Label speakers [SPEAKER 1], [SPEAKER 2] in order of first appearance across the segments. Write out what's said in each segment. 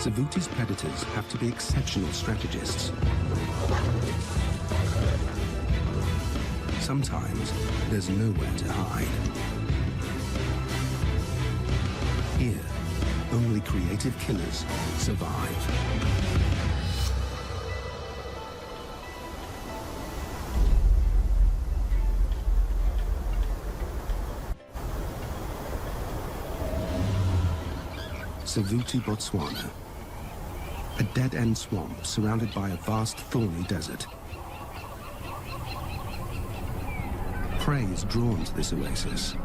[SPEAKER 1] Savuti's predators have to be exceptional strategists. Sometimes there's nowhere to hide. Here, only creative killers survive. Savuti, Botswana. A dead-end swamp surrounded by a vast thorny desert. Prey is drawn to this oasis.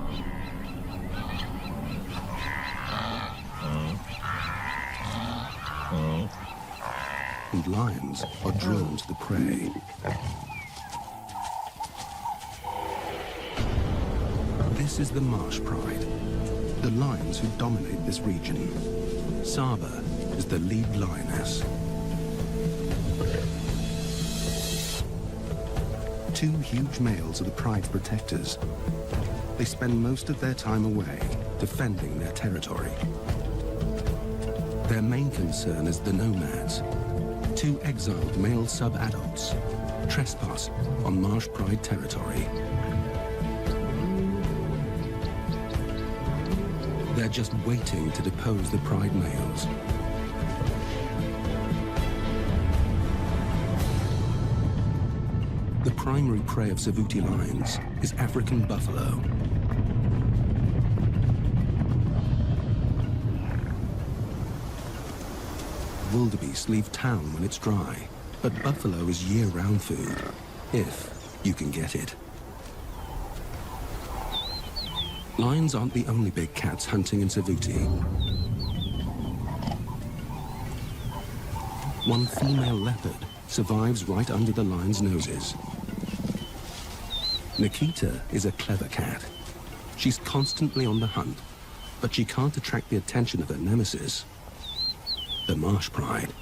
[SPEAKER 1] And lions are drawn to the prey. This is the marsh pride, the lions who dominate this region. Saba is the lead lioness. Two huge males are the pride's protectors. They spend most of their time away, defending their territory. Their main concern is the nomads, two exiled male sub-adults, trespass on marsh pride territory. They're just waiting to depose the pride males. The primary prey of Savuti lions is African buffalo. Wildebeest leave town when it's dry, but buffalo is year-round food, if you can get it. Lions aren't the only big cats hunting in Savuti. One female leopard survives right under the lion's noses. Nikita is a clever cat. She's constantly on the hunt, but she can't attract the attention of her nemesis, the marsh pride.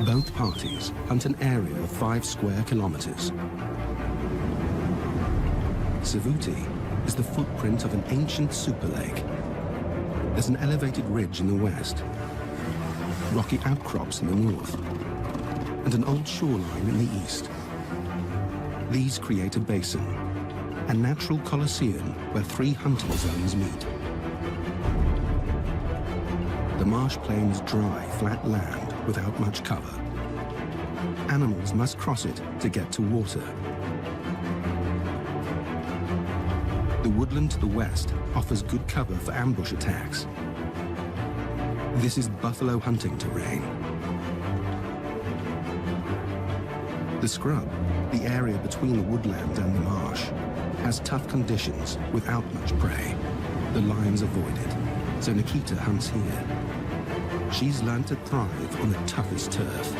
[SPEAKER 1] Both parties hunt an area of 5 square kilometers. Savuti is the footprint of an ancient super lake. There's an elevated ridge in the west, rocky outcrops in the north, and an old shoreline in the east. These create a basin, a natural coliseum where 3 hunting zones meet. The marsh plain is dry, flat land without much cover. Animals must cross it to get to water. The woodland to the west offers good cover for ambush attacks. This is buffalo hunting terrain. The scrub, the area between the woodland and the marsh, has tough conditions without much prey. The lions avoid it, so Nikita hunts here. She's learned to thrive on the toughest turf.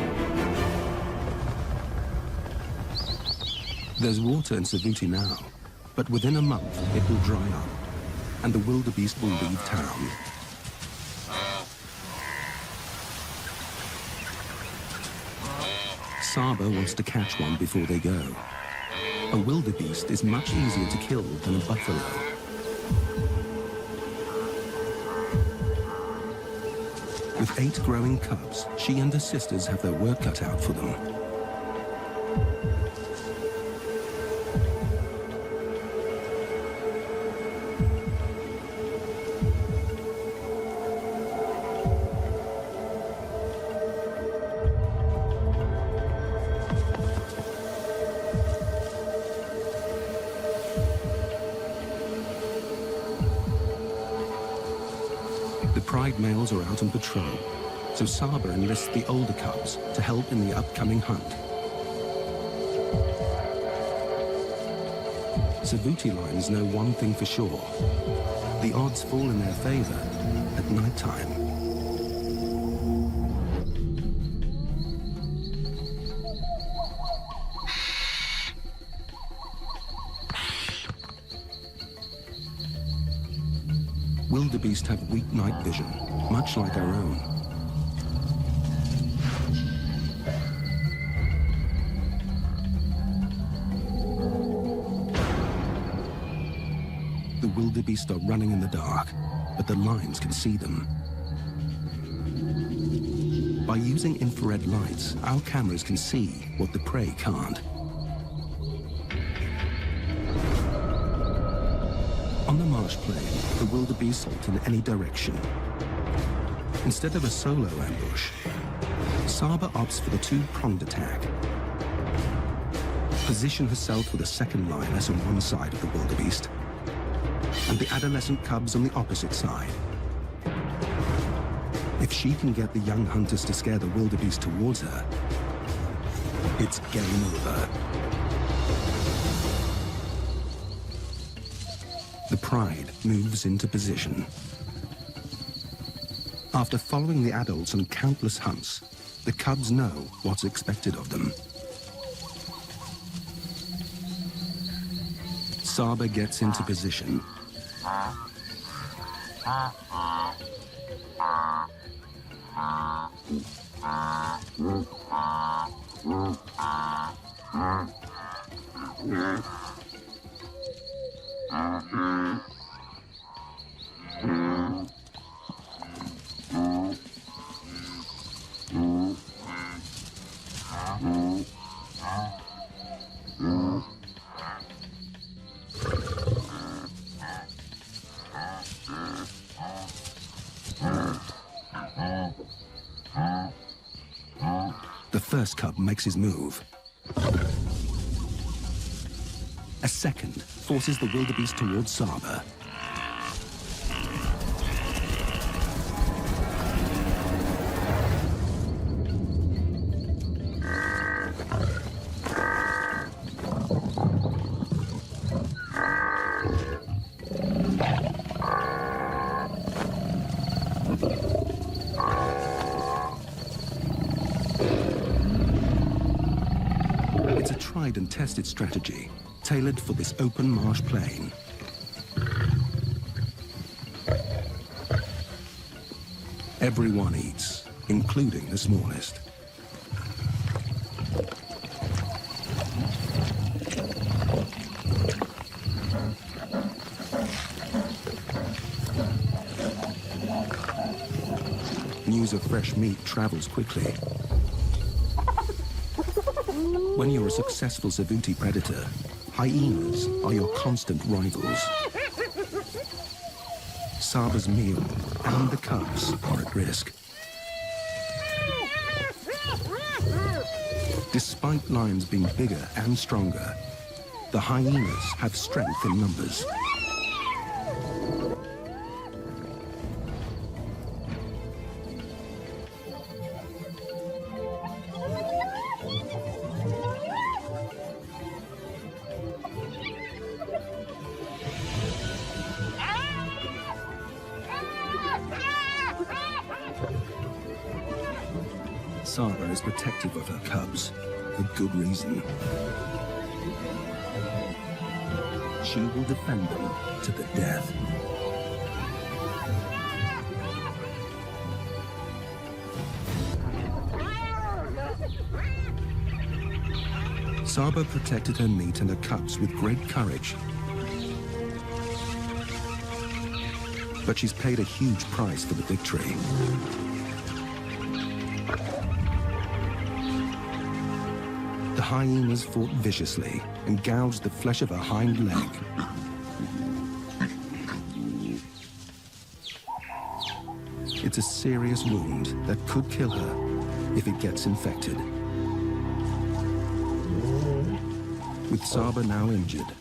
[SPEAKER 1] There's water in Savuti now, but within a month it will dry up, and the wildebeest will leave town. Saba wants to catch one before they go. A wildebeest is much easier to kill than a buffalo. With 8 growing cubs, she and her sisters have their work cut out for them. The pride males are out on patrol, so Saba enlists the older cubs to help in the upcoming hunt. Savuti lions know one thing for sure. The odds fall in their favor at nighttime. Wildebeest have weak night vision, much like our own. The wildebeest are running in the dark, but the lions can see them. By using infrared lights, our cameras can see what the prey can't. On the marsh plain, the wildebeest halt in any direction. Instead of a solo ambush, Saba opts for the two-pronged attack. Position herself with a second lioness on one side of the wildebeest and the adolescent cubs on the opposite side. If she can get the young hunters to scare the wildebeest towards her, it's game over. The pride moves into position. After following the adults on countless hunts, the cubs know what's expected of them. Saba gets into position. The first cub makes his move. A second forces the wildebeest towards Saba. It's a tried and tested strategy, tailored for this open marsh plain. Everyone eats, including the smallest. News of fresh meat travels quickly. When you're a successful Savuti predator, hyenas are your constant rivals. Saba's meal and the cubs are at risk. Despite lions being bigger and stronger, the hyenas have strength in numbers. Saba is protective of her cubs, for good reason. She will defend them to the death. Saba protected her meat and her cubs with great courage. But she's paid a huge price for the victory. The hyenas fought viciously and gouged the flesh of her hind leg. It's a serious wound that could kill her if it gets infected. With Saba now injured,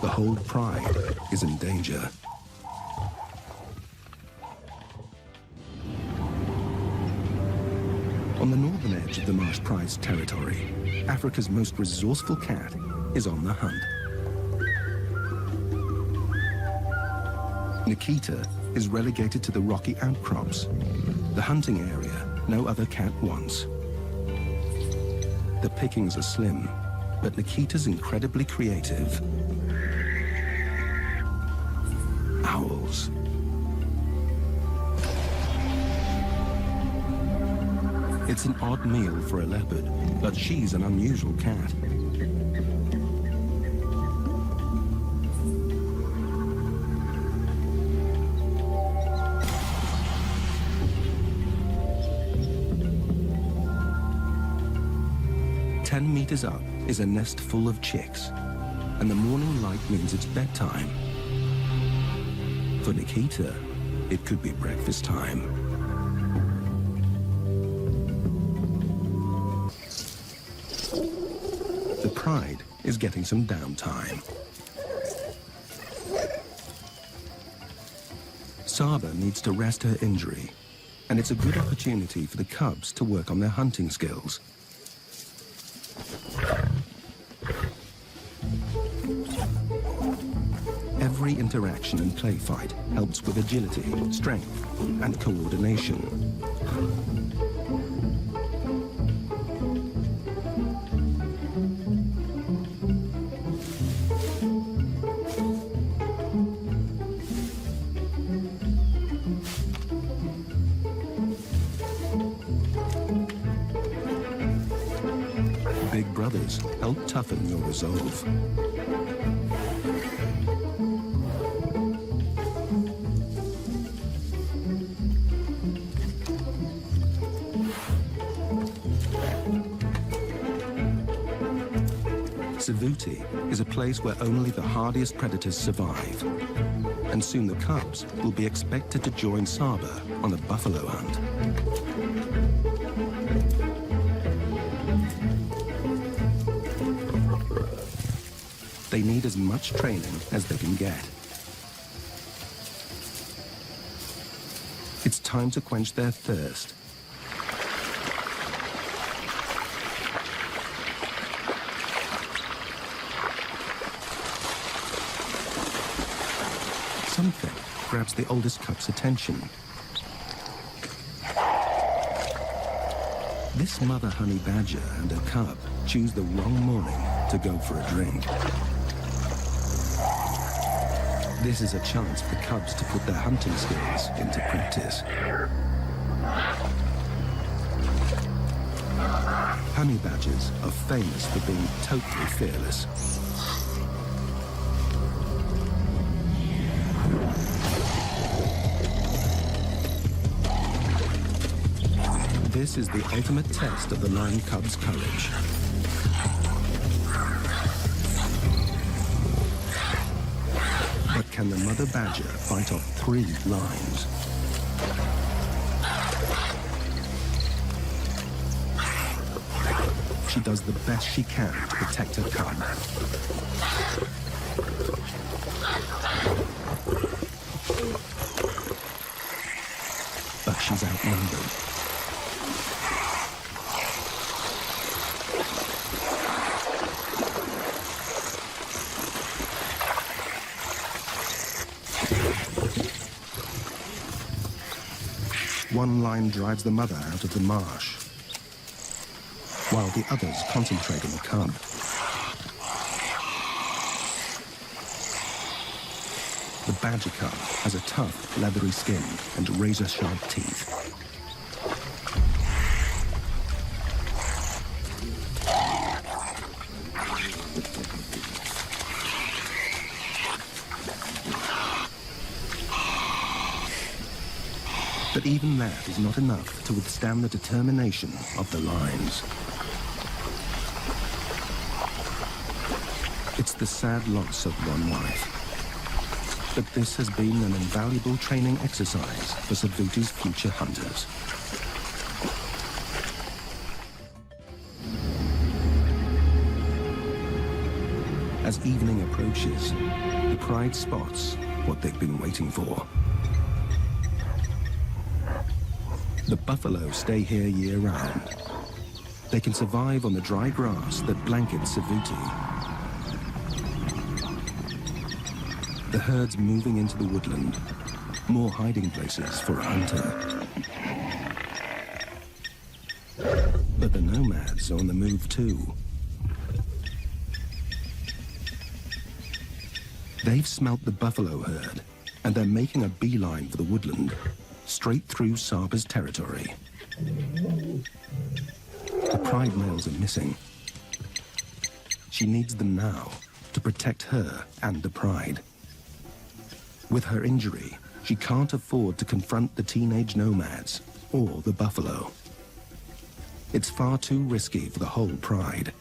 [SPEAKER 1] the whole pride is in danger. On the northern edge of the Marsh Pride's territory, Africa's most resourceful cat is on the hunt. Nikita is relegated to the rocky outcrops, the hunting area no other cat wants. The pickings are slim, but Nikita's incredibly creative. Owls. It's an odd meal for a leopard, but she's an unusual cat. 10 meters up is a nest full of chicks, and the morning light means it's bedtime. For Nikita, it could be breakfast time. The Pride is getting some downtime. Saba needs to rest her injury, and it's a good opportunity for the cubs to work on their hunting skills. Every interaction and play fight helps with agility, strength, and coordination. Big brothers help toughen your resolve. Savuti is a place where only the hardiest predators survive. And soon the cubs will be expected to join Saba on a buffalo hunt. They need as much training as they can get. It's time to quench their thirst. Something grabs the oldest cub's attention. This mother honey badger and her cub choose the wrong morning to go for a drink. This is a chance for the cubs to put their hunting skills into practice. Honey badgers are famous for being totally fearless. This is the ultimate test of the lion cub's courage. But can the mother badger fight off 3 lions? She does the best she can to protect her cub. But she's outnumbered. One lion drives the mother out of the marsh, while the others concentrate on the cub. The badger cub has a tough, leathery skin and razor-sharp teeth. But even that is not enough to withstand the determination of the lions. It's the sad loss of one life. But this has been an invaluable training exercise for Savuti's future hunters. As evening approaches, the Pride spots what they've been waiting for. The buffalo stay here year-round. They can survive on the dry grass that blankets Savuti. The herd's moving into the woodland, more hiding places for a hunter. But the nomads are on the move too. They've smelt the buffalo herd, and they're making a beeline for the woodland, straight through Saba's territory. The Pride males are missing. She needs them now to protect her and the Pride. With her injury, she can't afford to confront the teenage nomads or the buffalo. It's far too risky for the whole pride.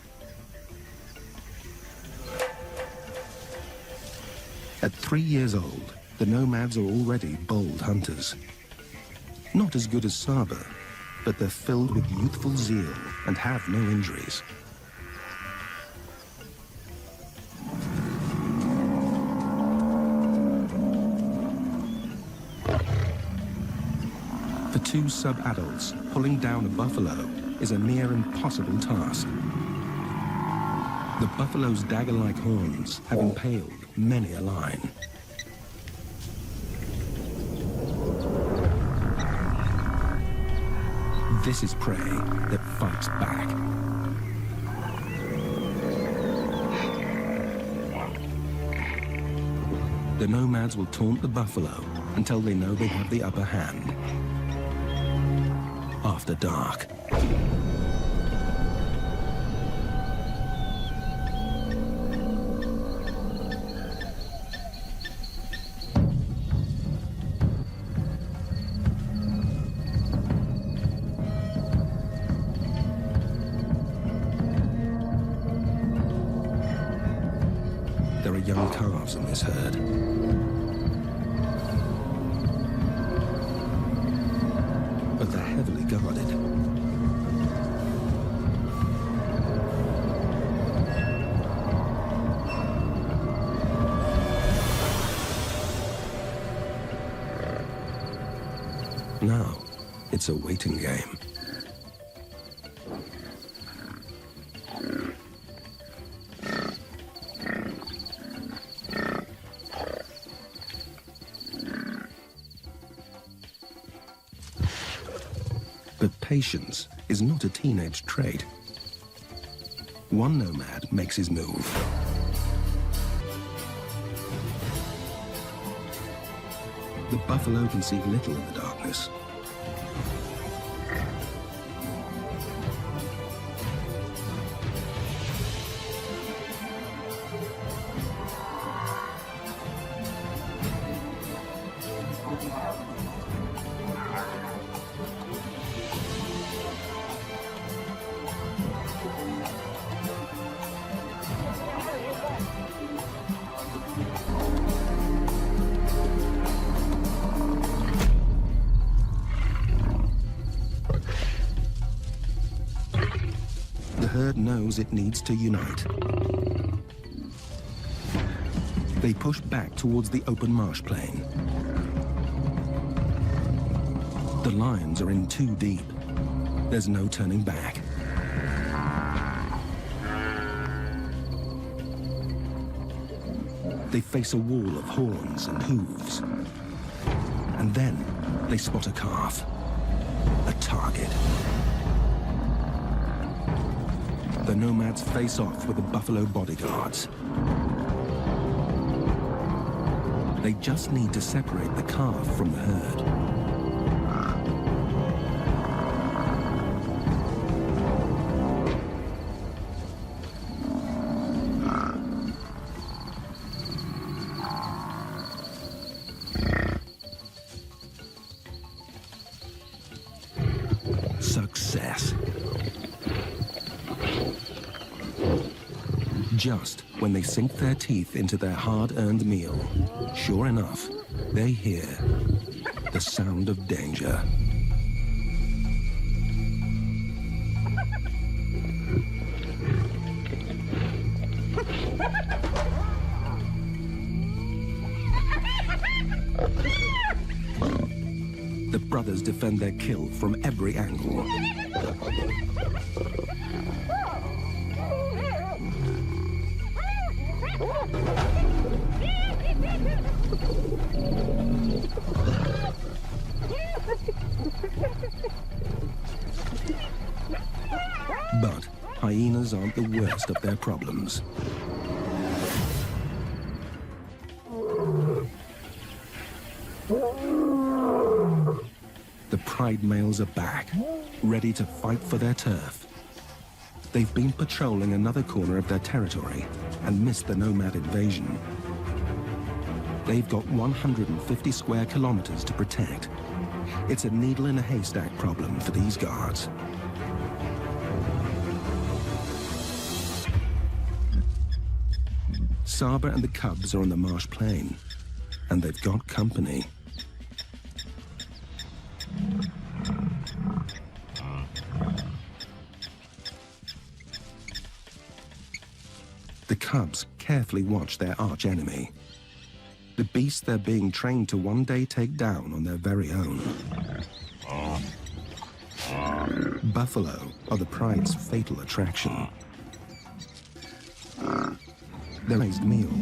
[SPEAKER 1] At 3 years old, the nomads are already bold hunters. Not as good as Saba, but they're filled with youthful zeal and have no injuries. For two sub-adults, pulling down a buffalo is a near impossible task. The buffalo's dagger-like horns have impaled many a lion. This is prey that fights back. The nomads will taunt the buffalo until they know they have the upper hand. After dark. There are young calves in this herd. But they're heavily guarded. Now, it's a waiting game. But patience is not a teenage trait. One nomad makes his move. The buffalo can see little in the darkness. The herd knows it needs to unite. They push back towards the open marsh plain. The lions are in too deep. There's no turning back. They face a wall of horns and hooves. And then they spot a calf, a target. The nomads face off with the buffalo bodyguards. They just need to separate the calf from the herd. Success. Just when they sink their teeth into their hard-earned meal, sure enough, they hear the sound of danger. The brothers defend their kill from every angle. But hyenas aren't the worst of their problems. The pride males are back, ready to fight for their turf. They've been patrolling another corner of their territory and missed the nomad invasion. They've got 150 square kilometers to protect. It's a needle in a haystack problem for these guards. Saba and the cubs are on the marsh plain, and they've got company. The cubs carefully watch their arch-enemy, the beast they're being trained to one day take down on their very own. Buffalo are the pride's fatal attraction. They're a raised meal,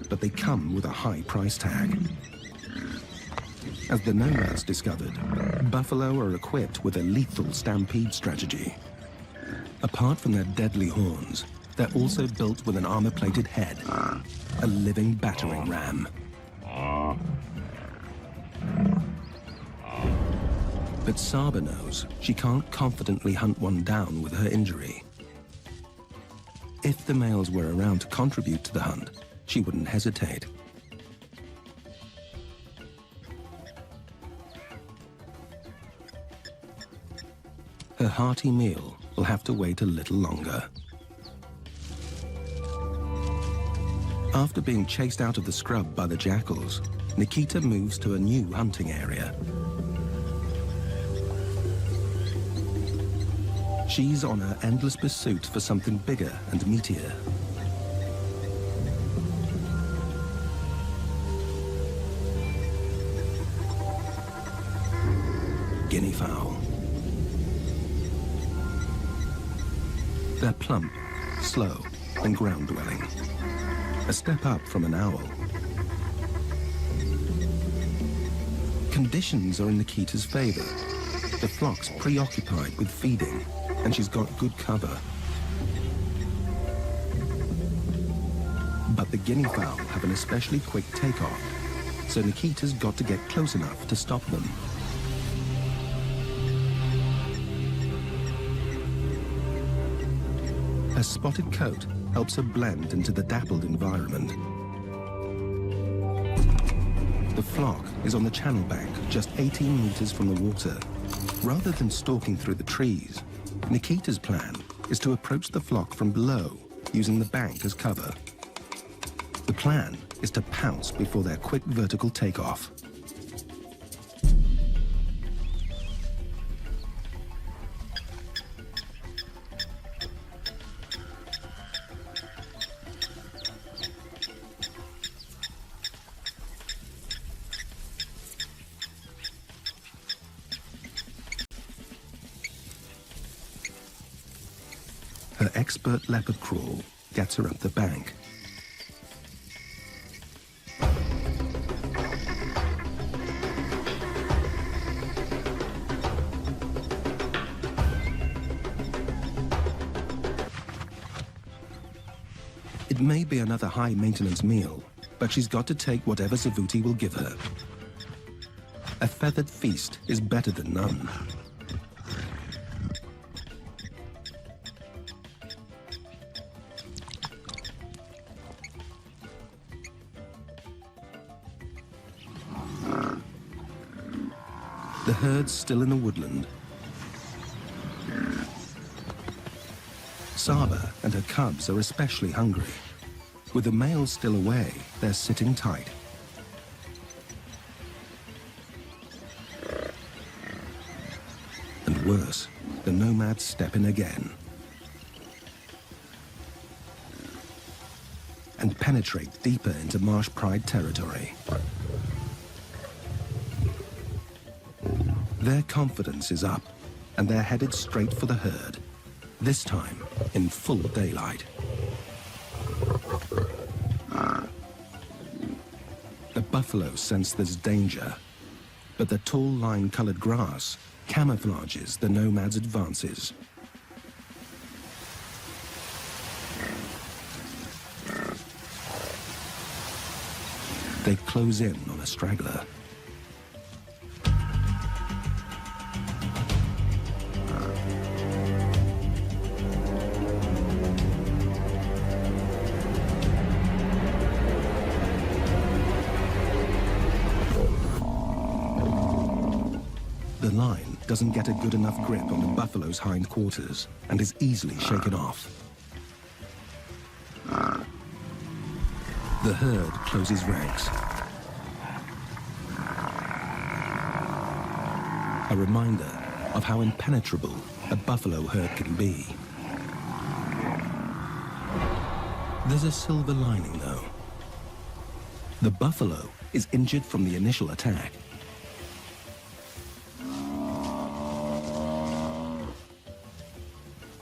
[SPEAKER 1] but they come with a high price tag. As the nomads discovered, buffalo are equipped with a lethal stampede strategy. Apart from their deadly horns, they're also built with an armor-plated head, a living battering ram. But Saba knows she can't confidently hunt one down with her injury. If the males were around to contribute to the hunt, she wouldn't hesitate. Her hearty meal will have to wait a little longer. After being chased out of the scrub by the jackals, Nikita moves to a new hunting area. She's on her endless pursuit for something bigger and meatier. Guinea fowl. They're plump, slow, and ground-dwelling. A step up from an owl. Conditions are in Nikita's favor. The flock's preoccupied with feeding, and she's got good cover. But the guinea fowl have an especially quick takeoff, so Nikita's got to get close enough to stop them. Her spotted coat helps her blend into the dappled environment. The flock is on the channel bank, just 18 meters from the water. Rather than stalking through the trees, Nikita's plan is to approach the flock from below, using the bank as cover. The plan is to pounce before their quick vertical takeoff. Her expert leopard crawl gets her up the bank. It may be another high-maintenance meal, but she's got to take whatever Savuti will give her. A feathered feast is better than none. The herd's still in the woodland. Saba and her cubs are especially hungry. With the males still away, they're sitting tight. And worse, the nomads step in again and penetrate deeper into Marsh Pride territory. Their confidence is up, and they're headed straight for the herd, this time in full daylight. The buffalo sense there's danger, but the tall lime-colored grass camouflages the nomads' advances. They close in on a straggler. The line doesn't get a good enough grip on the buffalo's hindquarters and is easily shaken off. The herd closes ranks. A reminder of how impenetrable a buffalo herd can be. There's a silver lining, though. The buffalo is injured from the initial attack.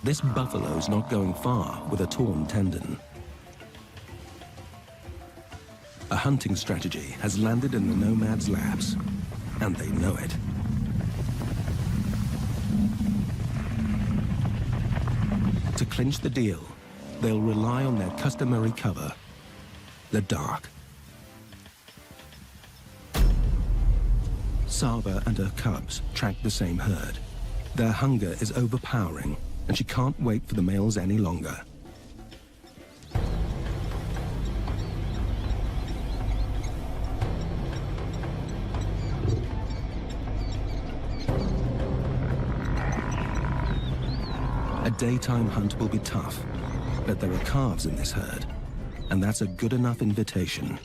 [SPEAKER 1] This buffalo's not going far with a torn tendon. A hunting strategy has landed in the nomad's laps, and they know it. To clinch the deal, they'll rely on their customary cover, the dark. Saba and her cubs track the same herd. Their hunger is overpowering, and she can't wait for the males any longer. A daytime hunt will be tough, but there are calves in this herd, and that's a good enough invitation.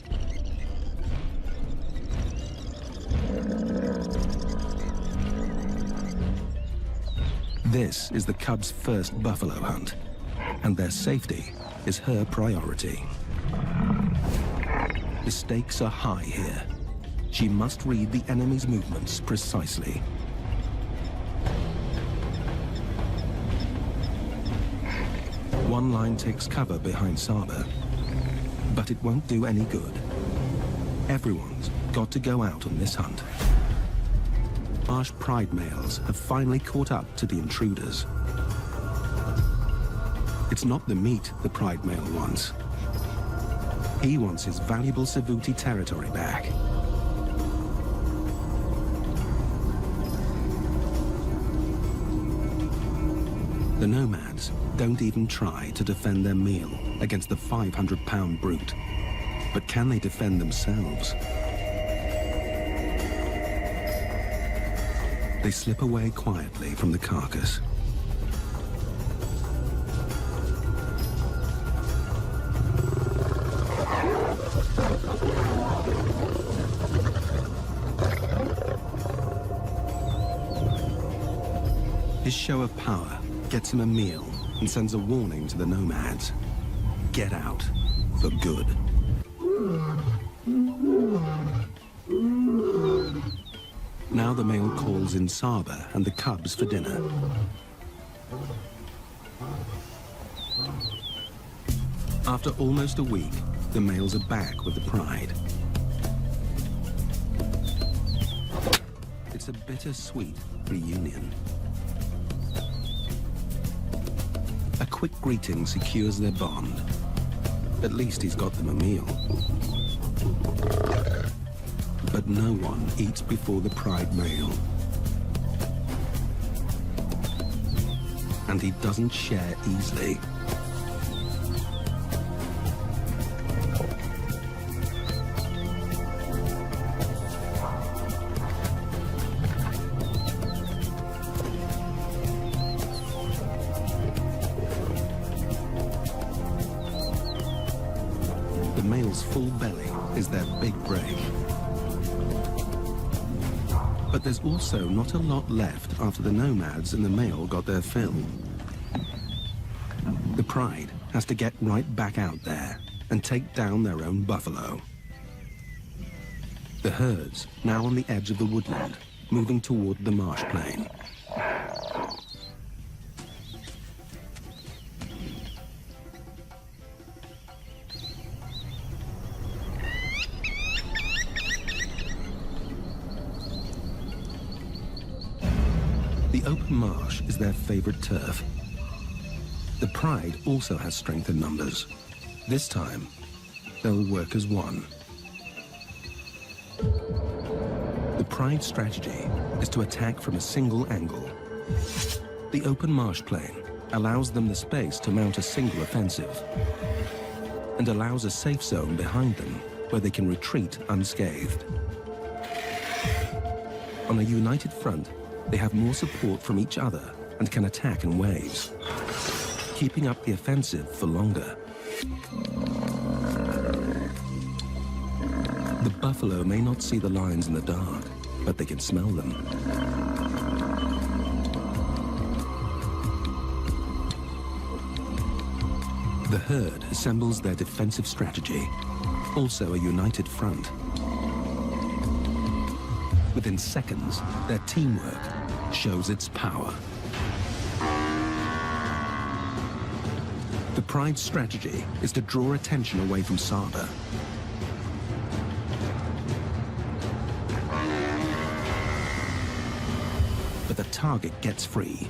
[SPEAKER 1] This is the cubs' first buffalo hunt, and their safety is her priority. The stakes are high here. She must read the enemy's movements precisely. One line takes cover behind Saba, but it won't do any good. Everyone's got to go out on this hunt. Marsh pride males have finally caught up to the intruders. It's not the meat the pride male wants. He wants his valuable Savuti territory back. The nomads don't even try to defend their meal against the 500-pound brute. But can they defend themselves? They slip away quietly from the carcass. His show of power gets him a meal and sends a warning to the nomads. Get out for good. Now the male calls in Saba and the cubs for dinner. After almost a week, the males are back with the pride. It's a bittersweet reunion. A quick greeting secures their bond. At least he's got them a meal. But no one eats before the pride male. And he doesn't share easily. The male's full belly is their big break. But there's also not a lot left after the nomads and the male got their fill. The pride has to get right back out there and take down their own buffalo. The herd's now on the edge of the woodland, moving toward the marsh plain. The open marsh is their favorite turf. The pride also has strength in numbers. This time, they'll work as one. The pride strategy is to attack from a single angle. The open marsh plain allows them the space to mount a single offensive and allows a safe zone behind them where they can retreat unscathed. On a united front, they have more support from each other and can attack in waves, keeping up the offensive for longer. The buffalo may not see the lions in the dark, but they can smell them. The herd assembles their defensive strategy, also a united front. Within seconds, their teamwork shows its power. The pride's strategy is to draw attention away from Saba. But the target gets free.